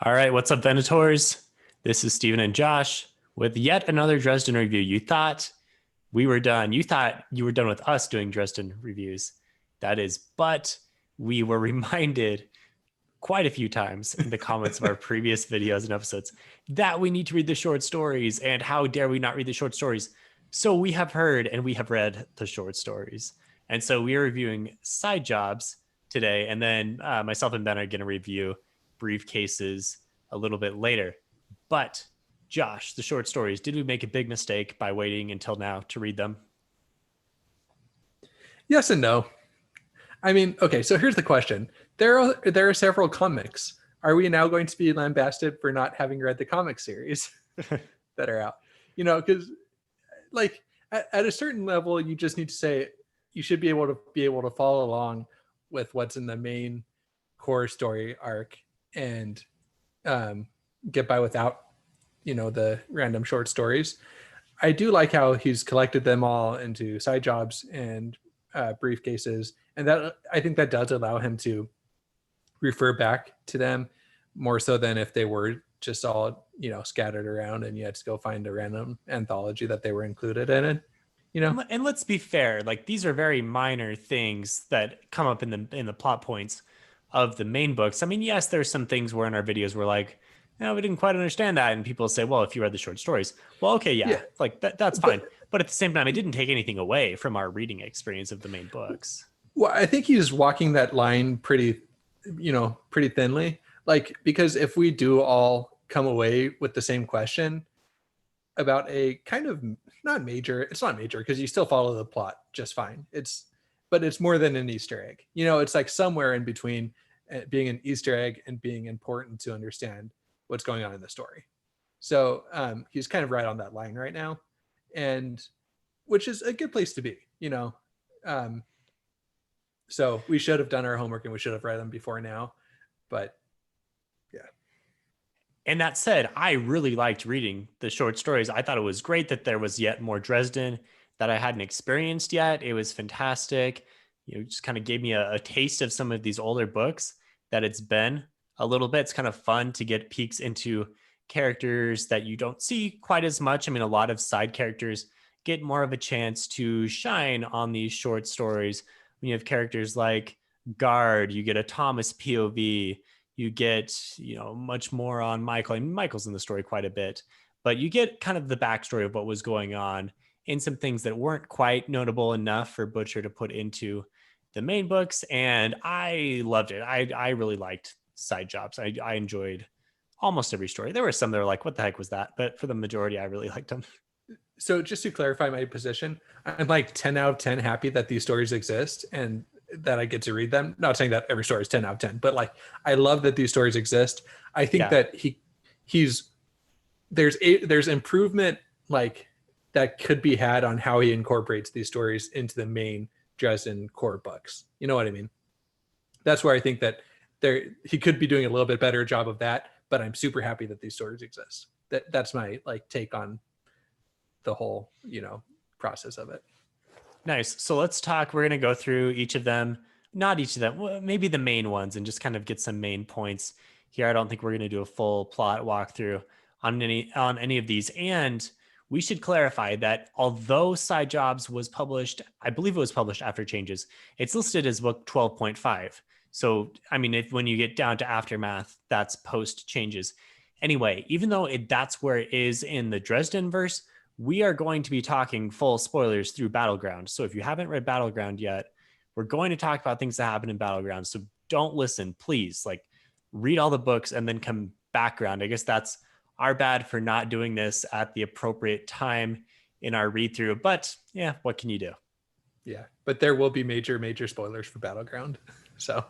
All right, what's up, Venators? This is Steven and Josh with yet another Dresden review. You thought we were done. You thought you were done with us doing Dresden reviews. That is, but we were reminded quite a few times in the comments of our previous videos and episodes that we need to read the short stories, and how dare we not read the short stories. So we have heard and we have read the short stories. And so we are reviewing Side Jobs today, and then myself and Ben are going to review Briefcases a little bit later. But Josh, the short stories, did we make a big mistake by waiting until now to read them? Yes and no. I mean, okay, so here's the question. There are several comics. Are we now going to be lambasted for not having read the comic series that are out? Because like at a certain level, you just need to say you should be able to follow along with what's in the main core story arc and get by without the random short stories. I do like how he's collected them all into Side Jobs and Briefcases, and that I think that does allow him to refer back to them more so than if they were just all scattered around and you had to go find a random anthology that they were included in it. And let's be fair, like these are very minor things that come up in the plot points of the main books. I mean, yes, there's some things where in our videos we're like, no, we didn't quite understand that, and people say, well, if you read the short stories, well, okay, yeah. Like that's fine. But at the same time, it didn't take anything away from our reading experience of the main books. Well, I think he's walking that line pretty thinly. Like, because if we do all come away with the same question about a kind of it's not major because you still follow the plot just fine. But it's more than an Easter egg. It's like somewhere in between being an Easter egg and being important to understand what's going on in the story. So he's kind of right on that line right now, and which is a good place to be. So we should have done our homework and we should have read them before now, but yeah. And that said, I really liked reading the short stories. I thought it was great that there was yet more Dresden that I hadn't experienced yet. It was fantastic. Just kind of gave me a taste of some of these older books that it's been a little bit. It's kind of fun to get peeks into characters that you don't see quite as much. I mean, a lot of side characters get more of a chance to shine on these short stories. When you have characters like Guard, you get a Thomas POV, you get, much more on Michael. I mean, Michael's in the story quite a bit, but you get kind of the backstory of what was going on in some things that weren't quite notable enough for Butcher to put into the main books. And I loved it. I really liked Side Jobs. I enjoyed almost every story. There were some that were like, what the heck was that? But for the majority, I really liked them. So just to clarify my position, I'm like 10 out of 10 happy that these stories exist and that I get to read them. Not saying that every story is 10 out of 10, but like, I love that these stories exist. I think that there's improvement like that could be had on how he incorporates these stories into the main Dresden core books. You know what I mean? That's where I think that he could be doing a little bit better job of that, but I'm super happy that these stories exist. That's my take on the whole, process of it. Nice. So let's talk. We're going to go through each of them, not each of them, well, maybe the main ones, and just kind of get some main points here. I don't think we're going to do a full plot walkthrough on any of these. And we should clarify that although Side Jobs was published, I believe it was published after changes, it's listed as book 12.5. So, I mean, when you get down to Aftermath, that's post changes. Anyway, even though that's where it is in the Dresdenverse, we are going to be talking full spoilers through Battleground. So if you haven't read Battleground yet, we're going to talk about things that happen in Battleground. So don't listen, please. Like, read all the books and then come background. I guess that's our bad for not doing this at the appropriate time in our read through. But yeah, what can you do? Yeah, but there will be major spoilers for Battleground. So,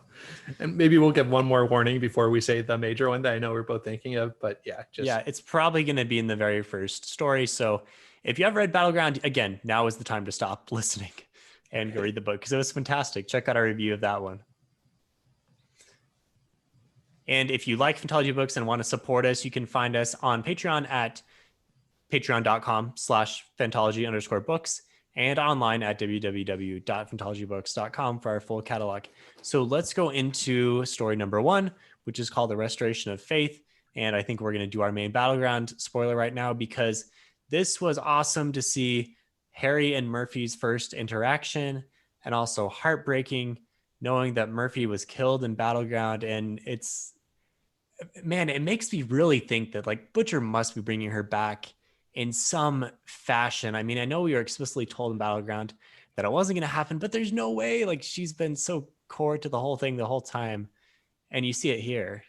and maybe we'll give one more warning before we say the major one that I know we're both thinking of, but yeah. It's probably going to be in the very first story. So if you have read Battleground, again, now is the time to stop listening and go read the book because it was fantastic. Check out our review of that one. And if you like Phantology books and want to support us, you can find us on Patreon at patreon.com/Phantology_books and online at www.phantologybooks.com for our full catalog. So let's go into story number 1, which is called The Restoration of Faith. And I think we're going to do our main battleground spoiler right now, because this was awesome to see Harry and Murphy's first interaction, and also heartbreaking knowing that Murphy was killed in battleground. And it's, man, it makes me really think that like Butcher must be bringing her back in some fashion. I mean, I know we were explicitly told in Battleground that it wasn't going to happen, but there's no way. Like, she's been so core to the whole thing the whole time, and you see it here.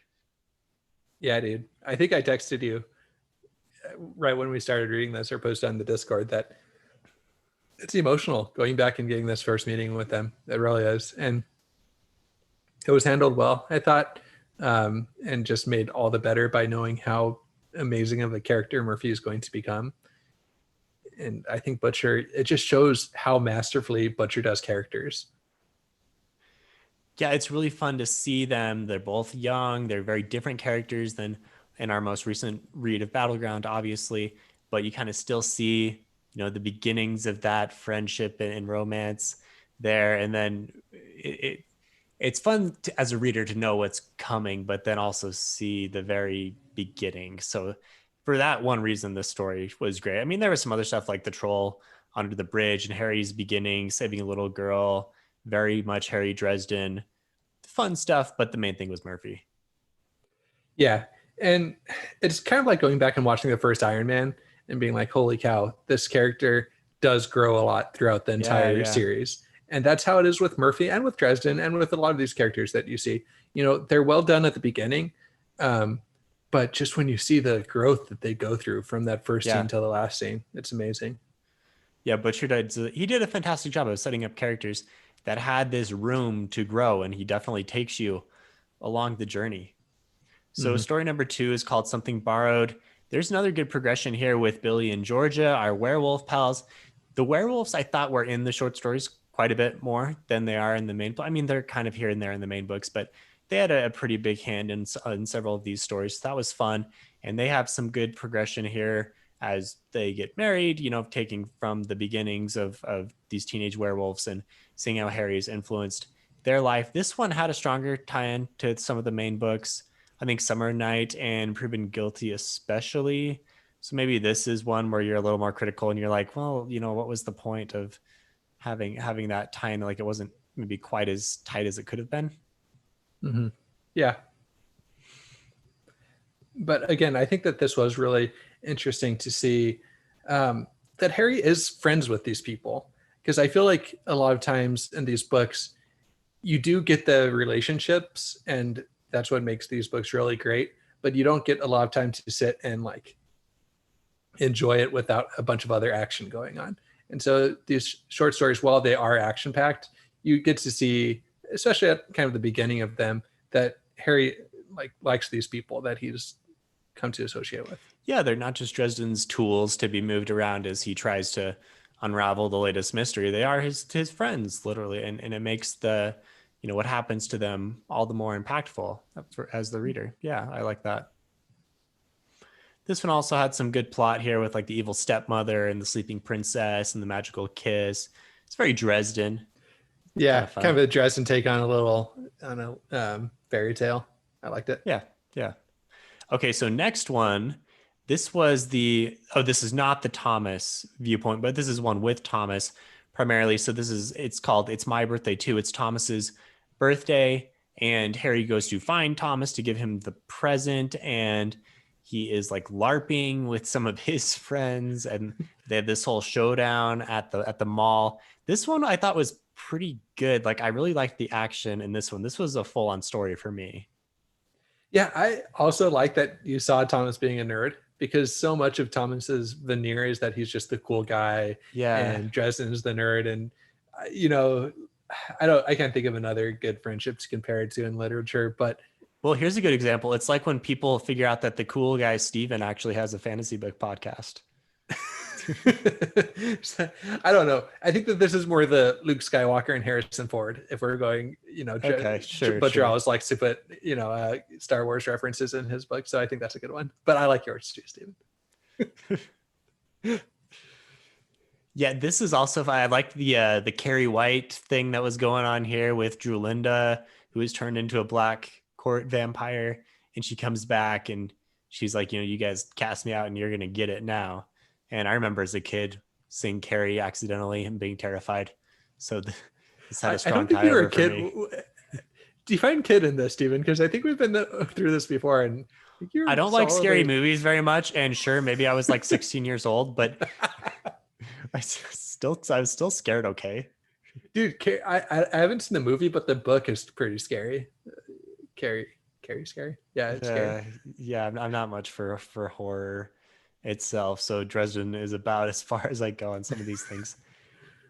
Yeah, dude. I think I texted you right when we started reading this, or posted on the Discord, that it's emotional going back and getting this first meeting with them. It really is. And it was handled well, I thought, and just made all the better by knowing how amazing of a character Murphy is going to become. And I think Butcher, it just shows how masterfully Butcher does characters. Yeah, it's really fun to see them. They're both young. They're very different characters than in our most recent read of Battleground, obviously, but you kind of still see, the beginnings of that friendship and romance there. And then it's fun as a reader to know what's coming, but then also see the very beginning. So for that one reason, this story was great. I mean, there was some other stuff like the troll under the bridge and Harry's beginning, saving a little girl, very much Harry Dresden, fun stuff. But the main thing was Murphy. Yeah. And it's kind of like going back and watching the first Iron Man and being like, holy cow, this character does grow a lot throughout the entire series. And that's how it is with Murphy and with Dresden and with a lot of these characters that you see. They're well done at the beginning, but just when you see the growth that they go through from that first scene to the last scene, it's amazing. Yeah, Butcher he did a fantastic job of setting up characters that had this room to grow, and he definitely takes you along the journey. So story number 2 is called Something Borrowed. There's another good progression here with Billy and Georgia, our werewolf pals. The werewolves I thought were in the short stories quite a bit more than they are in the main. I mean, they're kind of here and there in the main books, but they had a pretty big hand in several of these stories. So that was fun. And they have some good progression here as they get married, taking from the beginnings of these teenage werewolves and seeing how Harry's influenced their life. This one had a stronger tie-in to some of the main books. I think Summer Night and Proven Guilty especially. So maybe this is one where you're a little more critical and you're like, well, what was the point of having that tie-in? Like, it wasn't maybe quite as tight as it could have been. Mm-hmm. Yeah. But again, I think that this was really interesting to see that Harry is friends with these people, because I feel like a lot of times in these books, you do get the relationships, and that's what makes these books really great, but you don't get a lot of time to sit and like enjoy it without a bunch of other action going on. And so these short stories, while they are action packed, you get to see, especially at kind of the beginning of them, that Harry likes these people that he's come to associate with. Yeah, they're not just Dresden's tools to be moved around as he tries to unravel the latest mystery. They are his friends, literally, and it makes the what happens to them all the more impactful as the reader. Yeah, I like that. This one also had some good plot here with like the evil stepmother and the sleeping princess and the magical kiss. It's very Dresden. Yeah, kind of a Dresden take on a fairy tale. I liked it. Yeah. Okay, so next one, this is not the Thomas viewpoint, but this is one with Thomas primarily. So it's called It's My Birthday Too. It's Thomas's birthday, and Harry goes to find Thomas to give him the present, and he is like LARPing with some of his friends, and they have this whole showdown at the mall. This one I thought was pretty good. Like, I really liked the action in this one. This was a full-on story for me. Yeah, I also like that you saw Thomas being a nerd, because so much of Thomas's veneer is that he's just the cool guy. Yeah. And Dresden's the nerd. And, I can't think of another good friendship to compare it to in literature, but. Well, here's a good example. It's like when people figure out that the cool guy, Steven, actually has a fantasy book podcast. I don't know. I think that this is more the Luke Skywalker and Harrison Ford. If we're going, okay, sure. Butcher always likes to put, Star Wars references in his book. So I think that's a good one. But I like yours too, Steven. Yeah, this is also, I like the Carrie White thing that was going on here with Drulinda, who is turned into a black court vampire, and she comes back and she's like, you guys cast me out and you're gonna get it now. And I remember as a kid seeing Carrie accidentally and being terrified. So this had a I strong don't think tie you were a over for kid. me. Define kid in this, Steven, because I think we've been through this before, and I think I you're don't like scary solidly. movies very much, and sure, maybe I was like 16 years old, but I was still scared. Okay. Dude, I haven't seen the movie, but the book is pretty scary. Carrie, Carrie, scary. Yeah, it's scary. Uh, yeah, I'm not much for horror itself, so Dresden is about as far as I go on some of these things.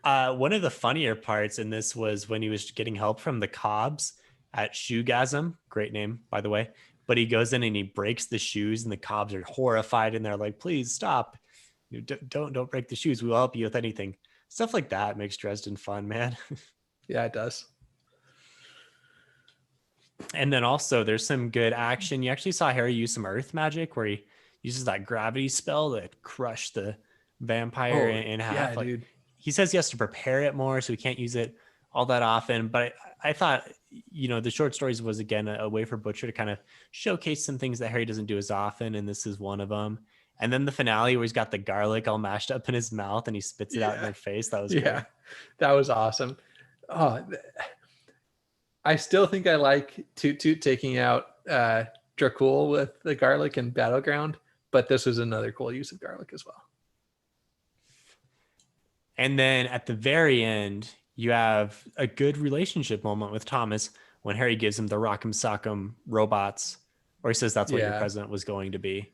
One of the funnier parts in this was when he was getting help from the Cobbs at Shoegasm. Great name, by the way. But he goes in and he breaks the shoes, and the Cobbs are horrified, and they're like, "Please stop! Don't break the shoes. We'll help you with anything." Stuff like that makes Dresden fun, man. Yeah, it does. And then also, there's some good action. You actually saw Harry use some Earth magic, where he uses that gravity spell that crushed the vampire Oh, in half. yeah, Like, dude. he says he has to prepare it more, so he can't use it all that often. But I thought, the short stories was again a way for Butcher to kind of showcase some things that Harry doesn't do as often, and this is one of them. And then the finale where he's got the garlic all mashed up in his mouth and he spits it out in Yeah, their face. That was yeah, great. that was awesome. Oh, I still think I like Toot Toot taking out Dracul with the garlic and Battleground, but this was another cool use of garlic as well. And then at the very end, you have a good relationship moment with Thomas when Harry gives him the Rock'em Sock'em robots, or he says that's what your Yeah, present was going to be.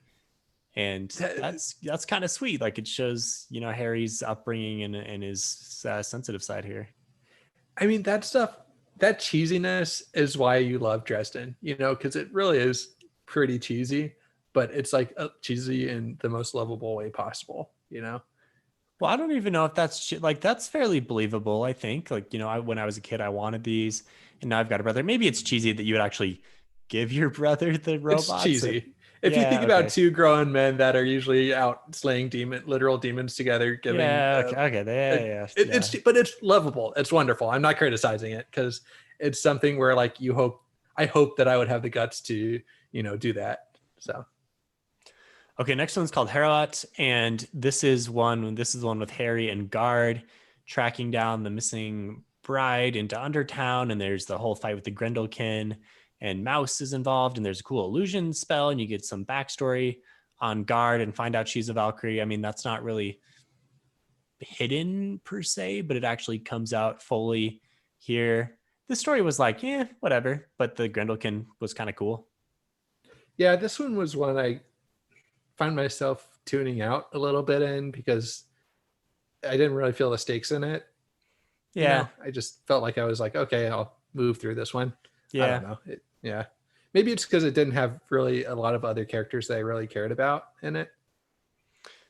And That- that's kind of sweet. Like it shows, Harry's upbringing and his sensitive side here. I mean that stuff. That cheesiness is why you love Dresden, because it really is pretty cheesy, but it's like cheesy in the most lovable way possible. Well, I don't even know if like that's fairly believable. I think like when I was a kid, I wanted these, and now I've got a brother. Maybe it's cheesy that you would actually give your brother the It's robots. cheesy. If you Yeah, think about okay, two grown men that are usually out slaying literal demons together, giving yeah, okay, it, yeah, yeah. it's but it's lovable. It's wonderful. I'm not criticizing it because it's something where like I hope that I would have the guts to do that. So Okay, next one's called Harrowat, and this is the one with Harry and Guard tracking down the missing bride into Undertown, and there's the whole fight with the Grendelkin, and Mouse is involved, and there's a cool illusion spell, and you get some backstory on Guard and find out she's a Valkyrie. I mean, that's not really hidden per se, but it actually comes out fully here. The story was like, yeah, whatever, but the Grendelkin was kind of cool. yeah, this one was one I find myself tuning out a little bit in because I didn't really feel the stakes in it. Yeah, I just felt like I was like, okay, I'll move through this one. I don't yeah. know. Yeah. Maybe it's because it didn't have really a lot of other characters that I really cared about in it.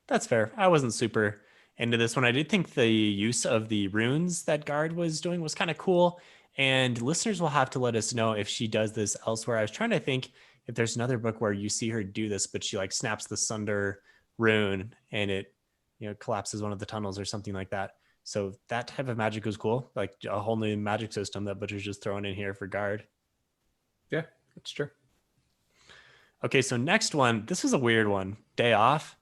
That's fair. I wasn't super into this one. I did think the use of the runes that Guard was doing was kind of cool. And listeners will have to let us know if she does this elsewhere. I was trying to think if there's another book where you see her do this, but she like snaps the Sunder rune and it, collapses one of the tunnels or something like that. So that type of magic was cool. Like a whole new magic system that Butcher's just throwing in here for Guard. Yeah, that's true. Okay, so next one. This was a weird one. Day Off,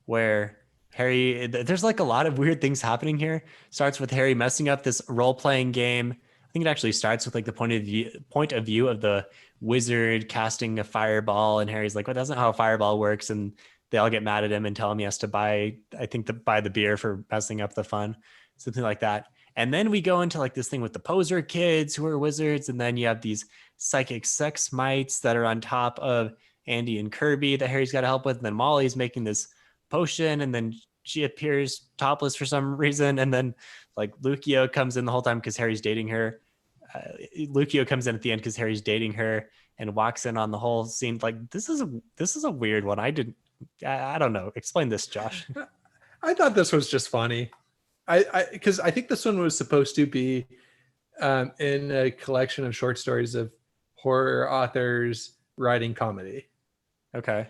where there's like a lot of weird things happening here. Starts with Harry messing up this role-playing game. I think it actually starts with like the point of view of the wizard casting a fireball, and Harry's like, "Well, that's not how a fireball works." And they all get mad at him and tell him he has to buy the beer for messing up the fun, something like that. And then we go into like this thing with the poser kids who are wizards, and then you have these psychic sex mites that are on top of Andy and Kirby that Harry's got to help with. And then Molly's making this potion, and then she appears topless for some reason. And then like Lucio comes in the whole time because Harry's dating her. Lucio comes in at the end because Harry's dating her and walks in on the whole scene. Like this is a weird one. I don't know. Explain this, Josh. I thought this was just funny. Because I think this one was supposed to be in a collection of short stories of horror authors writing comedy. Okay.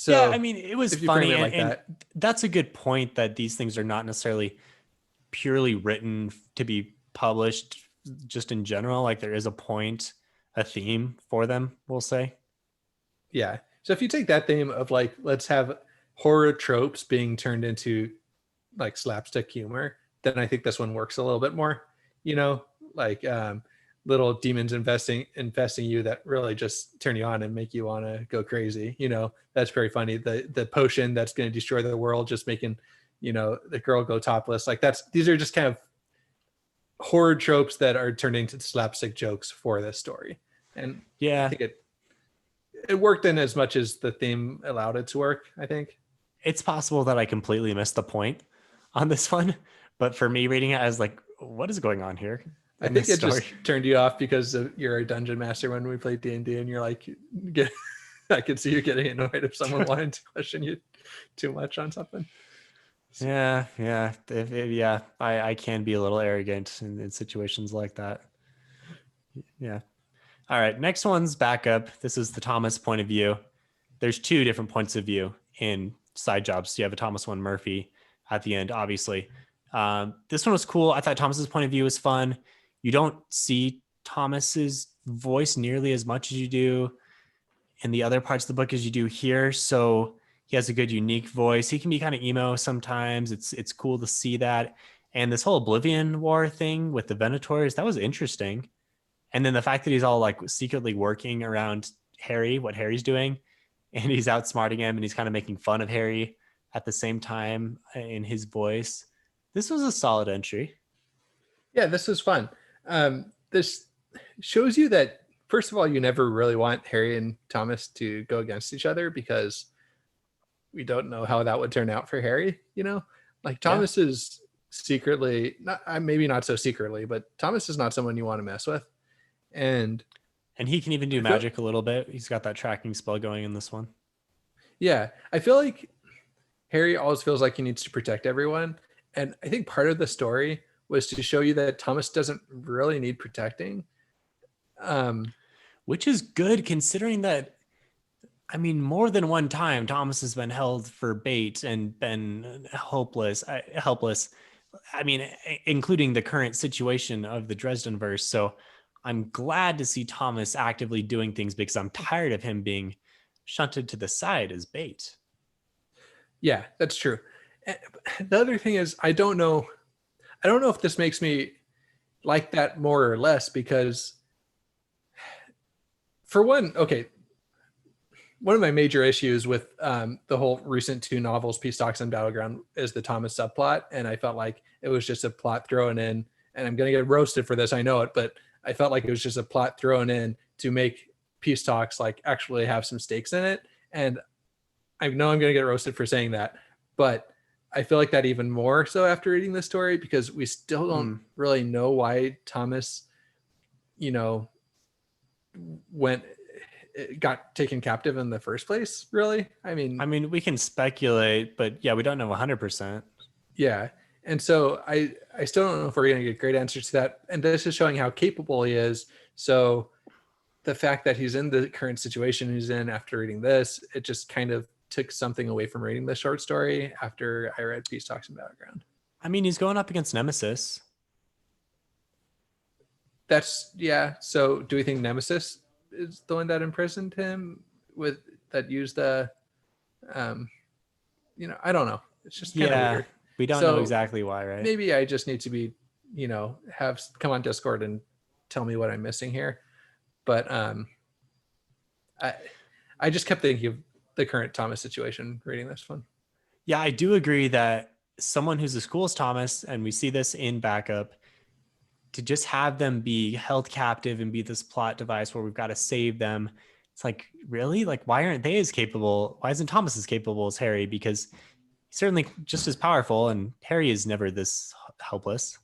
Yeah, I So mean, it was if you frame funny, it and, like and that, that's a good point that these things are not necessarily purely written to be published just in general. Like there is a point, a theme for them, we'll say. yeah. So if you take that theme of like, let's have horror tropes being turned into like slapstick humor, then I think this one works a little bit more. You know, like little demons investing you that really just turn you on and make you want to go crazy. You know, that's very funny. The potion that's going to destroy the world, just making, you know, the girl go topless. Like these are just kind of horror tropes that are turned into slapstick jokes for this story. And I Yeah, think it worked in as much as the theme allowed it to work, I think. it's possible that I completely missed the point on this one, but for me reading it, I was like, what is going on here I in think this it story? just turned you off because you're a dungeon master when we played D&D, and you're like, get, I could see you getting annoyed if someone wanted to question you too much on something. Yeah. Yeah, I can be a little arrogant in situations like that. Yeah. All right. Next one's backup. This is the Thomas point of view. There's two different points of view in side jobs. You have a Thomas one Murphy at the end, obviously. This one was cool. I thought Thomas's point of view was fun. You don't see Thomas's voice nearly as much as you do in the other parts of the book as you do here. So he has a good, unique voice. He can be kind of emo sometimes. It's cool to see that. And this whole Oblivion War thing with the Venators, that was interesting. And then the fact that he's all like secretly working around Harry, what Harry's doing, and he's outsmarting him and he's kind of making fun of Harry at the same time in his voice. This was a solid entry. Yeah, this was fun. This shows you that, first of all, you never really want Harry and Thomas to go against each other because we don't know how that would turn out for Harry. You know, like Yeah. Thomas is secretly, not maybe not so secretly, but Thomas is not someone you want to mess with. And And he can even do I feel, magic a little bit. He's got that tracking spell going in this one. yeah, I feel like Harry always feels like he needs to protect everyone. And I think part of the story was to show you that Thomas doesn't really need protecting. Um, Which is good considering that, I mean, more than one time Thomas has been held for bait and been helpless. I mean, including the current situation of the Dresdenverse. So I'm glad to see Thomas actively doing things because I'm tired of him being shunted to the side as bait. yeah, that's true. The other thing is, I don't know if this makes me like that more or less because, for one, okay, one of my major issues with the whole recent two novels, Peace Talks and Battleground, is the Thomas subplot, and I felt like it was just a plot thrown in. And I'm gonna get roasted for this, I know it, but I felt like it was just a plot thrown in to make Peace Talks like actually have some stakes in it. And I know I'm gonna get roasted for saying that, but I feel like that even more so after reading this story because we still don't Hmm. really know why Thomas, you know, went got taken captive in the first place, really. I mean, we can speculate, but yeah, we don't know 100%. Yeah. And so I still don't know if we're going to get great answers to that. And this is showing how capable he is. So the fact that he's in the current situation he's in after reading this, it just kind of took something away from reading the short story after I read Peace Talks and Battleground. I mean, he's going up against Nemesis. That's, yeah. So do we think Nemesis is the one that imprisoned him with that used the, um, you know, I don't know. It's just kind of Yeah, weird. we don't know So exactly why, right? maybe I just need to be, you know, have come on Discord and tell me what I'm missing here. But I I just kept thinking of the current Thomas situation reading this one. Yeah, I do agree that someone who's as cool as Thomas, and we see this in backup, to just have them be held captive and be this plot device where we've got to save them. It's like, really? Like, why aren't they as capable? Why isn't Thomas as capable as Harry? Because he's certainly just as powerful, and Harry is never this helpless.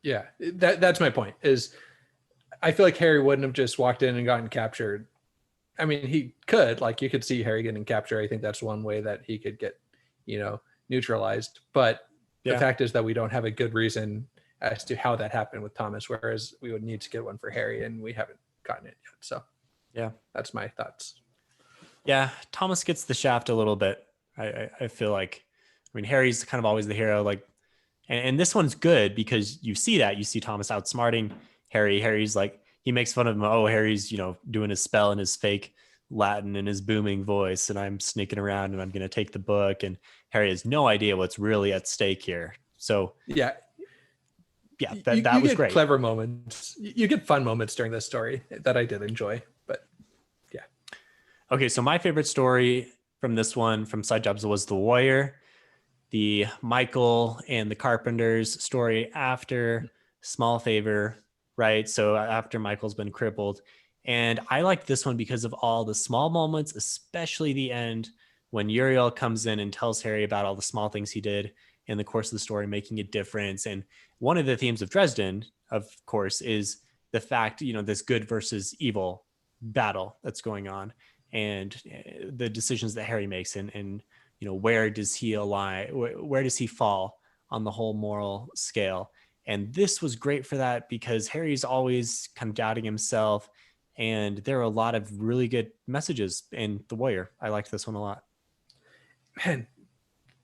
Yeah, that's my point. Is I feel like Harry wouldn't have just walked in and gotten captured. I mean, he could, like, you could see Harry getting captured. I think that's one way that he could get, you know, neutralized. But the Yeah. fact is that we don't have a good reason as to how that happened with Thomas, whereas we would need to get one for Harry, and we haven't gotten it yet. So Yeah. that's my thoughts. Yeah. Thomas gets the shaft a little bit. I feel like, I mean, Harry's kind of always the hero. Like, and this one's good because you see that. You see Thomas outsmarting Harry. Harry's like, he makes fun of him. Oh, Harry's, doing his spell and his fake Latin in his booming voice, and I'm sneaking around and I'm going to take the book. And Harry has no idea what's really at stake here. So Yeah, yeah, you, that you was get great. clever moments. You get fun moments during this story that I did enjoy. But yeah. Okay, so my favorite story from this one from Side Jobs was The Warrior, the Michael and the Carpenters story after Small Favor, right? So after Michael's been crippled. And I liked this one because of all the small moments, especially the end when Uriel comes in and tells Harry about all the small things he did in the course of the story, making a difference. And one of the themes of Dresden, of course, is the fact, this good versus evil battle that's going on, and the decisions that Harry makes, and where does he align, where does he fall on the whole moral scale. And this was great for that because Harry's always kind of doubting himself, and there are a lot of really good messages in The Warrior. I liked this one a lot. Man,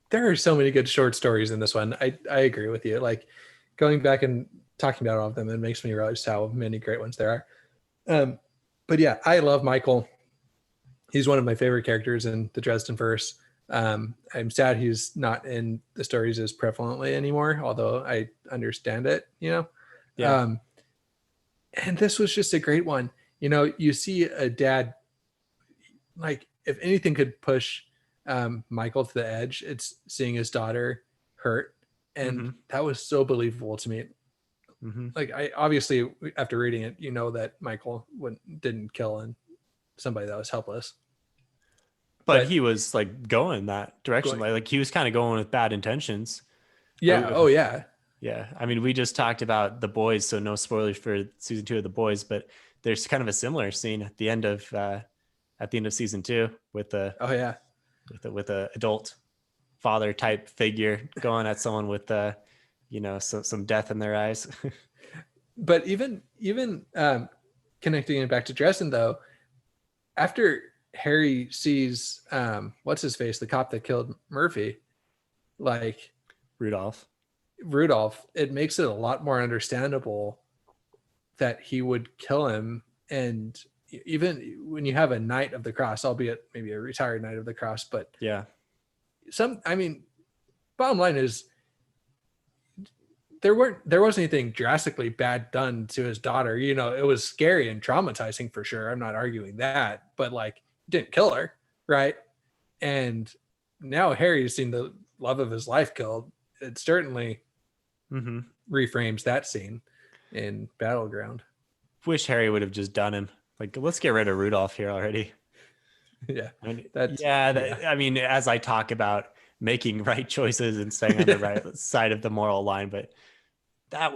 there are so many good short stories in this one. I agree with you. Like going back and talking about all of them, it makes me realize how many great ones there are. But yeah, I love Michael. He's one of my favorite characters in the Dresdenverse. I'm sad he's not in the stories as prevalently anymore, although I understand it, Yeah. Um, and this was just a great one. You see a dad, like, if anything could push Michael to the edge, it's seeing his daughter hurt. And Mm-hmm. that was so believable to me. Mm-hmm. Like, I obviously, after reading it, that Michael didn't kill somebody that was helpless. But But he was like going that direction, going, like he was kind of going with bad intentions. yeah, oh yeah, Yeah, I mean, we just talked about The Boys, so no spoilers for season 2 of The Boys, but there's kind of a similar scene at the end of season 2 with the oh yeah. with a adult father type figure going at someone with some death in their eyes. But even connecting it back to Dresden though, after Harry sees what's his face, the cop that killed Murphy, like Rudolph. Rudolph, it makes it a lot more understandable that he would kill him. And even when you have a Knight of the Cross, albeit maybe a retired Knight of the Cross, but Yeah. I mean, bottom line is there wasn't anything drastically bad done to his daughter. It was scary and traumatizing for sure. I'm not arguing that, but like, didn't kill her, right? And now Harry's seen the love of his life killed. It certainly Mm-hmm. reframes that scene in Battleground. Wish Harry would have just done him. Like, let's get rid of Rudolph here already. Yeah, I mean, that's yeah, yeah, I mean, as I talk about making right choices and staying on the yeah, right side of the moral line, but that,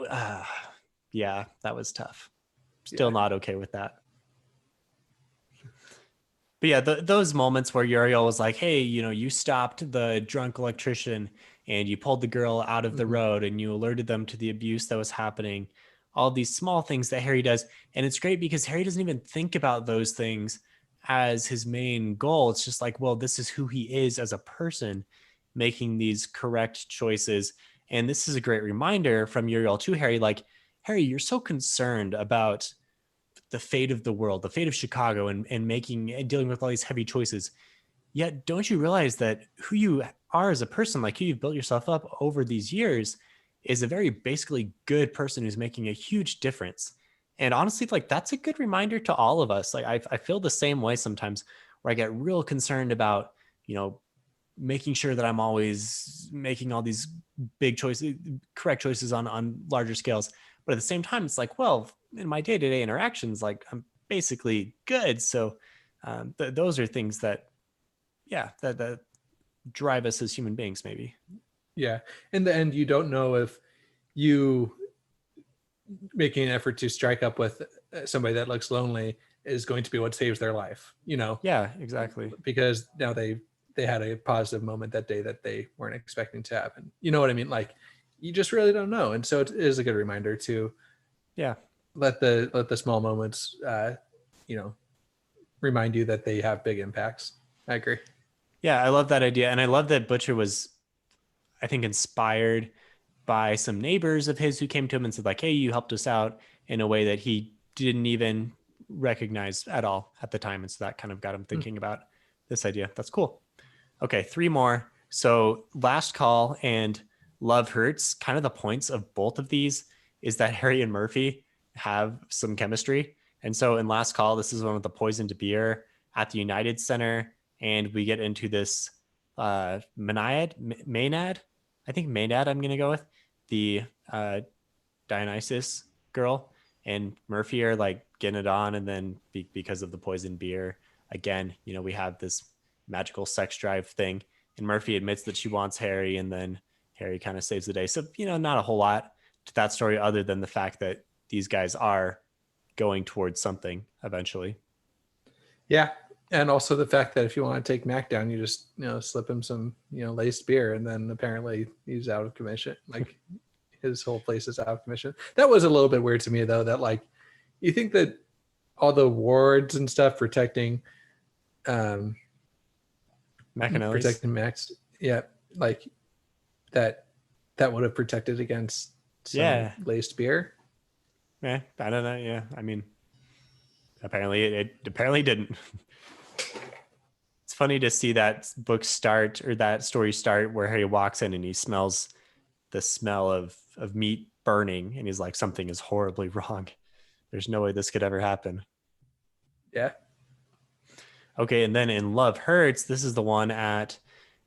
yeah, that was tough. Still yeah. not okay with that. But yeah, those moments where Uriel was like, "Hey, you stopped the drunk electrician and you pulled the girl out of the Mm-hmm. road and you alerted them to the abuse that was happening." All these small things that Harry does, and it's great because Harry doesn't even think about those things as his main goal. It's just like, well, this is who he is as a person, making these correct choices. And this is a great reminder from Uriel to Harry, like, Harry, you're so concerned about the fate of the world, the fate of Chicago, and making and dealing with all these heavy choices. Yet, don't you realize that who you are as a person, like who you've built yourself up over these years, is a very basically good person who's making a huge difference. And honestly, like that's a good reminder to all of us. Like I feel the same way sometimes, where I get real concerned about, you know, making sure that I'm always making all these big choices, correct choices on larger scales. But at the same time, it's like, well, in my day-to-day interactions, like I'm basically good. So those are things that, yeah, that drive us as human beings, maybe. Yeah. In the end, you don't know if you making an effort to strike up with somebody that looks lonely is going to be what saves their life, Yeah, exactly. because now they had a positive moment that day that they weren't expecting to happen. You know what I mean? Like, you just really don't know. And so it is a good reminder to Yeah. let the small moments remind you that they have big impacts. I agree. Yeah, I love that idea. And I love that Butcher was, I think, inspired by some neighbors of his who came to him and said, like, hey, you helped us out in a way that he didn't even recognize at all at the time. And so that kind of got him thinking about this idea. That's cool. Okay, 3 more. So Last Call and Love Hurts, kind of the points of both of these is that Harry and Murphy have some chemistry. And so in Last Call, this is one with the poisoned beer at the United Center. And we get into this Maynard, I think Maynard I'm going to go with, the Dionysus girl. And Murphy are like getting it on. And then because of the poisoned beer, again, we have this magical sex drive thing. And Murphy admits that she wants Harry, and then Harry kind of saves the day. So, not a whole lot to that story other than the fact that these guys are going towards something eventually. Yeah. And also the fact that if you want to take Mac down, you just, slip him some, laced beer, and then apparently he's out of commission. Like his whole place is out of commission. That was a little bit weird to me though, that like, you think that all the wards and stuff protecting, protecting Max. Yeah. Like that would have protected against some laced beer. Yeah. I don't know. Yeah. I mean, apparently it apparently didn't. It's funny to see that book start, or that story start, where Harry walks in and he smells the smell of meat burning, and he's like, something is horribly wrong. There's no way this could ever happen. Yeah. Okay, and then in Love Hurts, this is the one at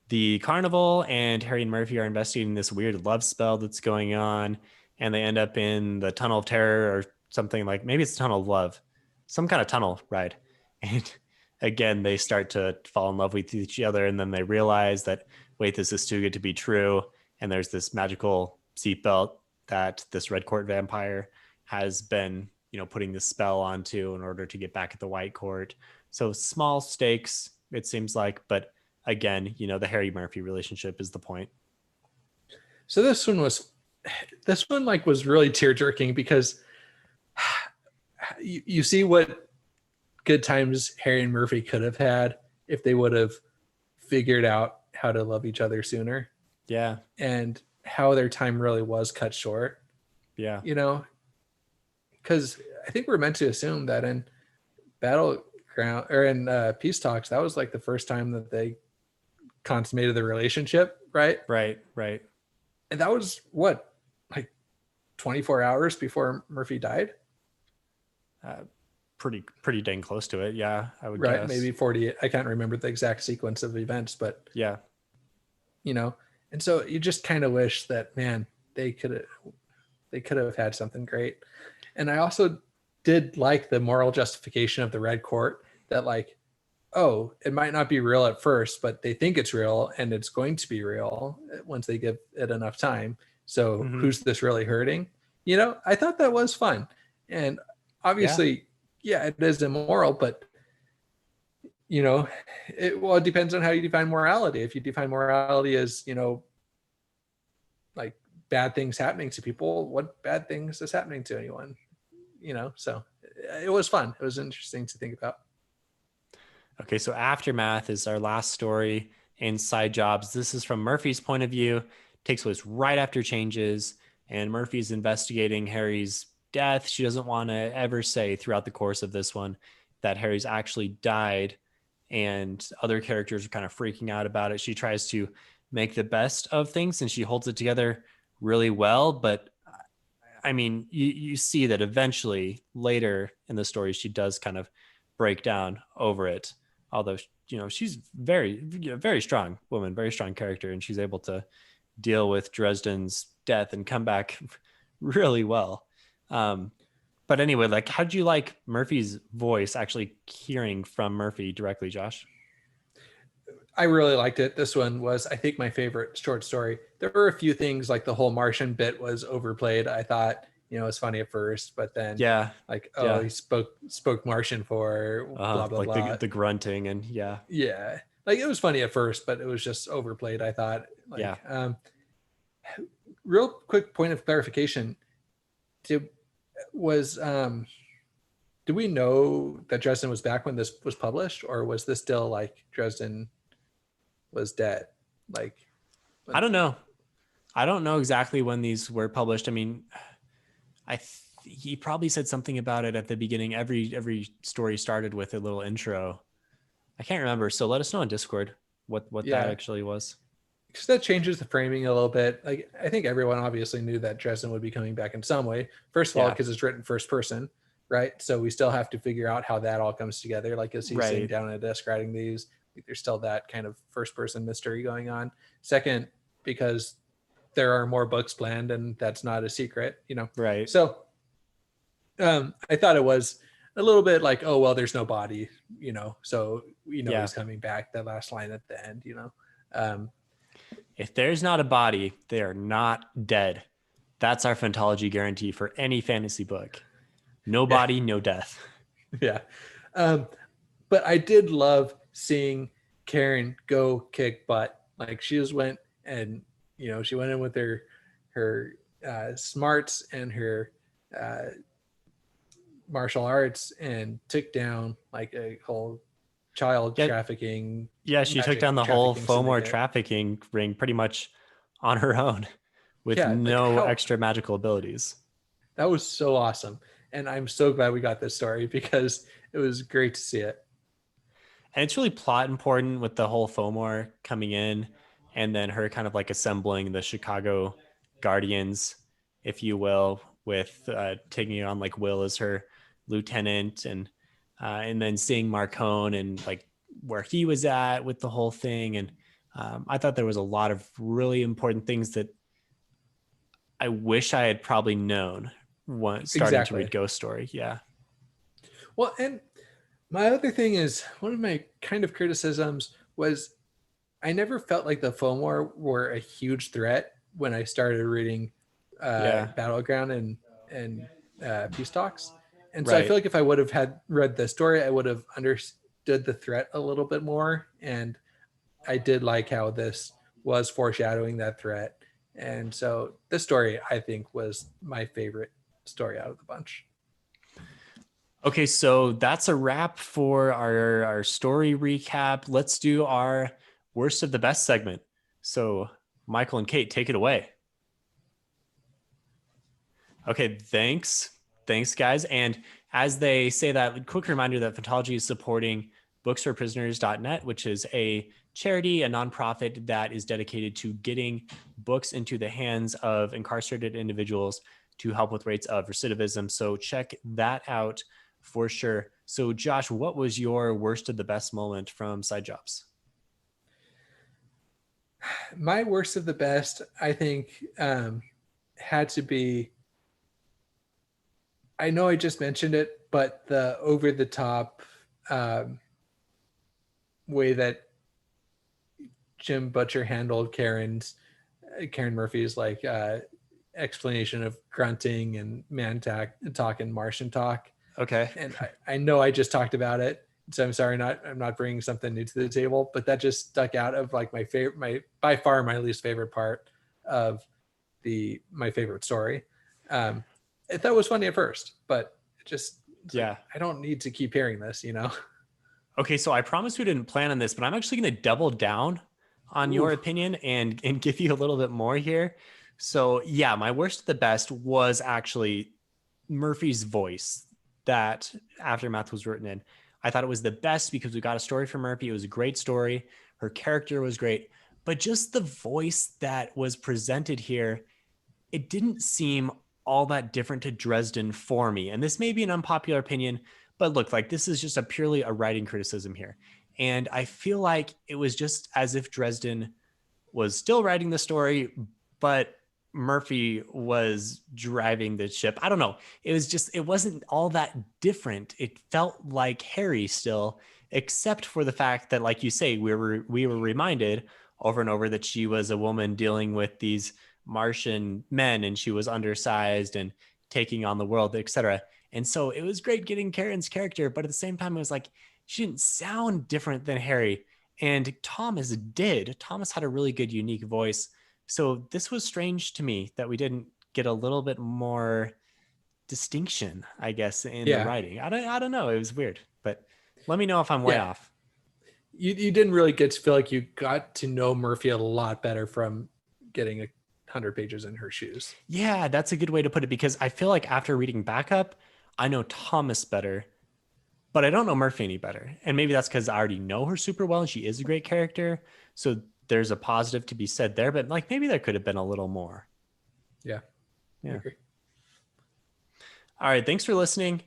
the carnival, and Harry and Murphy are investigating this weird love spell that's going on, and they end up in the Tunnel of Terror or something, like maybe it's Tunnel of Love, some kind of tunnel ride. And again, they start to fall in love with each other, and then they realize that, wait, this is too good to be true. And there's this magical seatbelt that this red court vampire has been, putting this spell onto in order to get back at the White Court. So small stakes, it seems like, but again, the Harry Murphy relationship is the point. So this one was really tear jerking, because you see what good times Harry and Murphy could have had if they would have figured out how to love each other sooner. Yeah. And how their time really was cut short. Yeah. Because I think we're meant to assume that in Battleground or in Peace Talks, that was like the first time that they consummated the relationship, right? Right. And that was what, like 24 hours before Murphy died? Pretty dang close to it. Yeah, I would guess. Right, maybe 48. I can't remember the exact sequence of events, but yeah. And so you just kind of wish that, man, they could have had something great. And I also did like the moral justification of the Red Court, that like, oh, it might not be real at first, but they think it's real, and it's going to be real once they give it enough time. So who's this really hurting? I thought that was fun. And obviously, yeah, it is immoral, but it depends on how you define morality. If you define morality as, like bad things happening to people, what bad things is happening to anyone? So it was fun. It was interesting to think about. Okay, so Aftermath is our last story in Side Jobs. This is from Murphy's point of view. Takes place right after Changes, and Murphy's investigating Harry's death. She doesn't want to ever say throughout the course of this one that Harry's actually died, and other characters are kind of freaking out about it. She tries to make the best of things, and she holds it together really well. But I mean, you see that eventually later in the story, she does kind of break down over it. Although, she's very strong woman, very strong character, and she's able to deal with Dresden's death and come back really well. But anyway, like, how'd you like Murphy's voice, actually hearing from Murphy directly, Josh? I really liked it. This one was, I think, my favorite short story. There were a few things, like the whole Martian bit was overplayed. I thought, it was funny at first, but then he spoke Martian for blah, blah, like blah. The grunting and yeah. Like it was funny at first, but it was just overplayed, I thought. Real quick point of clarification. Did we know that Dresden was back when this was published, or was this still like Dresden was dead? Like, I don't know exactly when these were published. I mean, I he probably said something about it at the beginning. Every story started with a little intro. I can't remember. So let us know on Discord what that Yeah, actually was. because that changes the framing a little bit. Like I think everyone obviously knew that Dresden would be coming back in some way. First of all, Yeah. because it's written first person, right? So we still have to figure out how that all comes together. Like as he's sitting Right. down at a desk writing these, there's still that kind of first person mystery going on. Second, because there are more books planned, and that's not a secret, you know. Right. So I thought it was a little bit like, oh well, there's no body, you know, so we know Yeah. he's coming back. That last line at the end, you know. Um, If there's not a body, they are not dead. That's our phantology guarantee for any fantasy book. No yeah, body, no death. yeah. Um, but I did love seeing Karen go kick butt. Like she just went and you know she went in with her smarts and her uh, martial arts and took down like a whole child Yeah, trafficking yeah, she took magic down the whole trafficking Fomor syndicate. trafficking ring pretty much on her own with Yeah, like no how extra magical abilities. that was so awesome. And I'm so glad we got this story because it was great to see it. And it's really plot important with the whole Fomor coming in and then her kind of like assembling the Chicago Guardians, if you will, with taking on like Will as her lieutenant and then seeing Marcone and like where he was at with the whole thing. And I thought there was a lot of really important things that I wish I had probably known when starting to Exactly. read Ghost Story. Yeah. Well, and my other thing is one of my kind of criticisms was I never felt like the Fomor were a huge threat when I started reading Yeah. Battleground and Peace Talks, and so I feel Right. like if I would have had read the story, I would have understood the threat a little bit more. And I did like how this was foreshadowing that threat, and so this story I think was my favorite story out of the bunch. Okay, so that's a wrap for our story recap. Let's do our worst of the best segment. So, Michael and Kate, take it away. Okay, thanks. Thanks, guys. And as they say that, quick reminder that Photology is supporting booksforprisoners.net, which is a charity, a nonprofit that is dedicated to getting books into the hands of incarcerated individuals to help with rates of recidivism. So check that out for sure. So, Josh, what was your worst of the best moment from Side Jobs? My worst of the best, I think, had to be. I know I just mentioned it, but the over the top um, way that Jim Butcher handled Karen Murphy's like explanation of grunting and talk and Martian talk. Okay. And I know I just talked about it, so I'm sorry I'm not bringing something new to the table, but that just stuck out of like my favorite, my by far my least favorite part of my favorite story. I thought it was funny at first, but it's like Yeah. I don't need to keep hearing this, you know. Okay, so I promise we didn't plan on this, but I'm actually going to double down on Ooh, your opinion and give you a little bit more here. So, yeah, my worst of the best was actually Murphy's voice that Aftermath was written in. I thought it was the best because we got a story from Murphy. It was a great story. Her character was great, but just the voice that was presented here, it didn't seem all that different to Dresden for me. And this may be an unpopular opinion, but look, like this is just a purely a writing criticism here. And I feel like it was just as if Dresden was still writing the story, but Murphy was driving the ship. I don't know. It was just, it wasn't all that different. It felt like Harry still, except for the fact that, like you say, we were reminded over and over that she was a woman dealing with these Martian men and she was undersized and taking on the world, etc. And so it was great getting Karen's character, but at the same time, it was like she didn't sound different than Harry. And Thomas did. Thomas had a really good, unique voice. So this was strange to me that we didn't get a little bit more distinction, I guess, in the yeah. writing. I don't know. It was weird, but let me know if I'm way Yeah. off. You didn't really get to feel like you got to know Murphy a lot better from getting a 100 pages in her shoes. Yeah, that's a good way to put it, because I feel like after reading Backup, I know Thomas better, but I don't know Murphy any better. And maybe that's because I already know her super well and she is a great character. So there's a positive to be said there, but like maybe there could have been a little more. Yeah, I Yeah. agree. All right. Thanks for listening.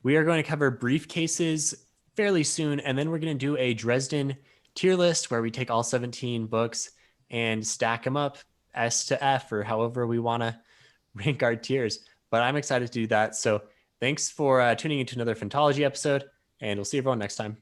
We are going to cover briefcases fairly soon, and then we're going to do a Dresden tier list where we take all 17 books and stack them up S to F or however we want to rank our tiers. But I'm excited to do that. So thanks for tuning into another Phantology episode, and we'll see everyone next time.